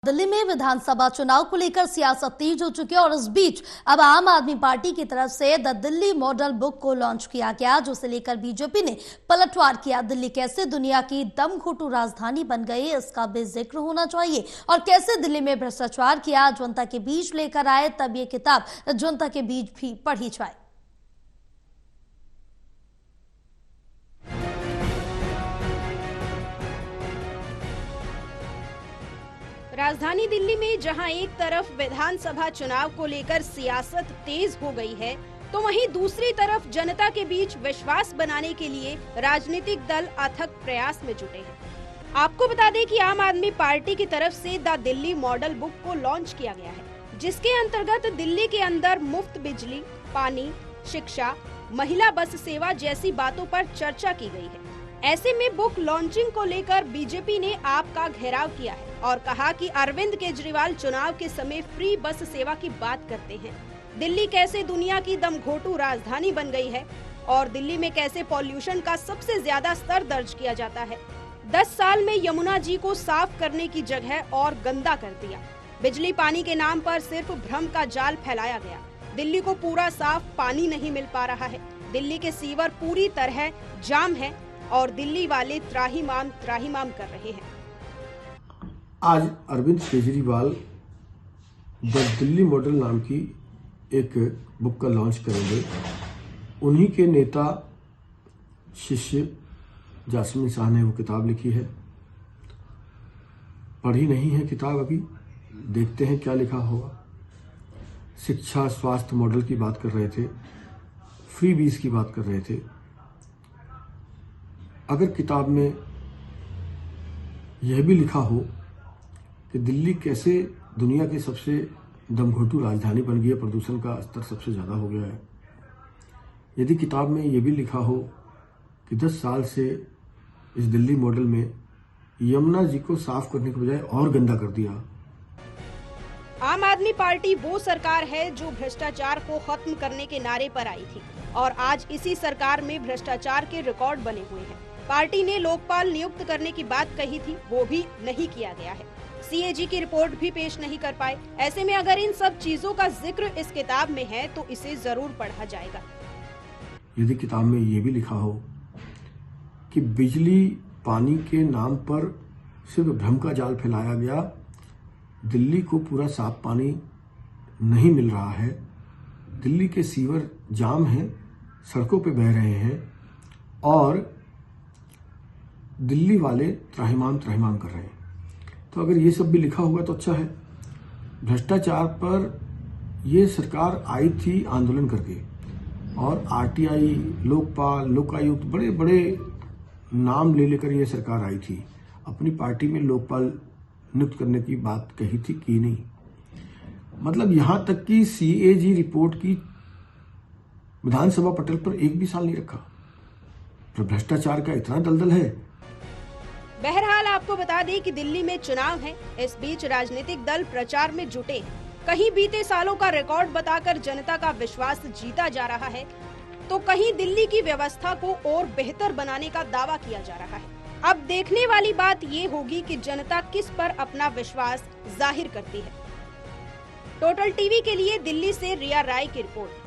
दिल्ली में विधानसभा चुनाव को लेकर सियासत तेज हो चुकी है और इस बीच अब आम आदमी पार्टी की तरफ से द दिल्ली मॉडल बुक को लॉन्च किया गया, जिसे लेकर बीजेपी ने पलटवार किया। दिल्ली कैसे दुनिया की दमघोटू राजधानी बन गई, इसका भी जिक्र होना चाहिए और कैसे दिल्ली में भ्रष्टाचार किया जनता के बीच लेकर आए, तब ये किताब जनता के बीच भी पढ़ी जाए। राजधानी दिल्ली में जहां एक तरफ विधानसभा चुनाव को लेकर सियासत तेज हो गई है, तो वहीं दूसरी तरफ जनता के बीच विश्वास बनाने के लिए राजनीतिक दल अथक प्रयास में जुटे हैं। आपको बता दें कि आम आदमी पार्टी की तरफ से द दिल्ली मॉडल बुक को लॉन्च किया गया है, जिसके अंतर्गत दिल्ली के अंदर मुफ्त बिजली, पानी, शिक्षा, महिला बस सेवा जैसी बातों पर चर्चा की गई है। ऐसे में बुक लॉन्चिंग को लेकर बीजेपी ने आप का घेराव किया है और कहा कि अरविंद केजरीवाल चुनाव के समय फ्री बस सेवा की बात करते हैं। दिल्ली कैसे दुनिया की दमघोटू राजधानी बन गई है और दिल्ली में कैसे पॉल्यूशन का सबसे ज्यादा स्तर दर्ज किया जाता है। 10 साल में यमुना जी को साफ करने की जगह और गंदा कर दिया। बिजली पानी के नाम पर सिर्फ भ्रम का जाल फैलाया गया। दिल्ली को पूरा साफ पानी नहीं मिल पा रहा है। दिल्ली के सीवर पूरी तरह जाम है और दिल्ली वाले त्राहिमाम कर रहे हैं। आज अरविंद केजरीवाल द दिल्ली मॉडल नाम की एक बुक का लॉन्च करेंगे। उन्हीं के नेता शिष्य जासमीन शाह ने वो किताब लिखी है। पढ़ी नहीं है किताब अभी, देखते हैं क्या लिखा होगा। शिक्षा स्वास्थ्य मॉडल की बात कर रहे थे, फ्री बीस की बात कर रहे थे। अगर किताब में यह भी लिखा हो कि दिल्ली कैसे दुनिया की सबसे दमघोटू राजधानी बन गई है, प्रदूषण का स्तर सबसे ज़्यादा हो गया है, यदि किताब में यह भी लिखा हो कि 10 साल से इस दिल्ली मॉडल में यमुना जी को साफ करने के बजाय और गंदा कर दिया। आम आदमी पार्टी वो सरकार है जो भ्रष्टाचार को खत्म करने के नारे पर आई थी और आज इसी सरकार में भ्रष्टाचार के रिकॉर्ड बने हुए हैं। पार्टी ने लोकपाल नियुक्त करने की बात कही थी, वो भी नहीं किया गया है। सीएजी की रिपोर्ट भी पेश नहीं कर पाए। ऐसे में अगर इन सब चीजों का जिक्र इस किताब में है तो इसे जरूर पढ़ा जाएगा। यदि किताब में ये भी लिखा हो कि बिजली पानी के नाम पर सिर्फ भ्रम का जाल फैलाया गया, दिल्ली को पूरा साफ पानी नहीं मिल रहा है, दिल्ली के सीवर जाम हैं, सड़कों पे बह रहे हैं और दिल्ली वाले त्राहिमाम कर रहे हैं, तो अगर ये सब भी लिखा होगा तो अच्छा है। भ्रष्टाचार पर ये सरकार आई थी आंदोलन करके और आरटीआई, लोकपाल, लोकायुक्त, बड़े बड़े नाम ले लेकर ये सरकार आई थी। अपनी पार्टी में लोकपाल नियुक्त करने की बात कही थी, की नहीं। मतलब यहाँ तक कि सीएजी रिपोर्ट की विधानसभा पटल पर एक भी साल नहीं रखा। तो भ्रष्टाचार का इतना दलदल है। बहरहाल आपको बता दें कि दिल्ली में चुनाव है। इस बीच राजनीतिक दल प्रचार में जुटे हैं। कहीं बीते सालों का रिकॉर्ड बताकर जनता का विश्वास जीता जा रहा है, तो कहीं दिल्ली की व्यवस्था को और बेहतर बनाने का दावा किया जा रहा है। अब देखने वाली बात ये होगी कि जनता किस पर अपना विश्वास जाहिर करती है। टोटल टीवी के लिए दिल्ली से रिया राय की रिपोर्ट।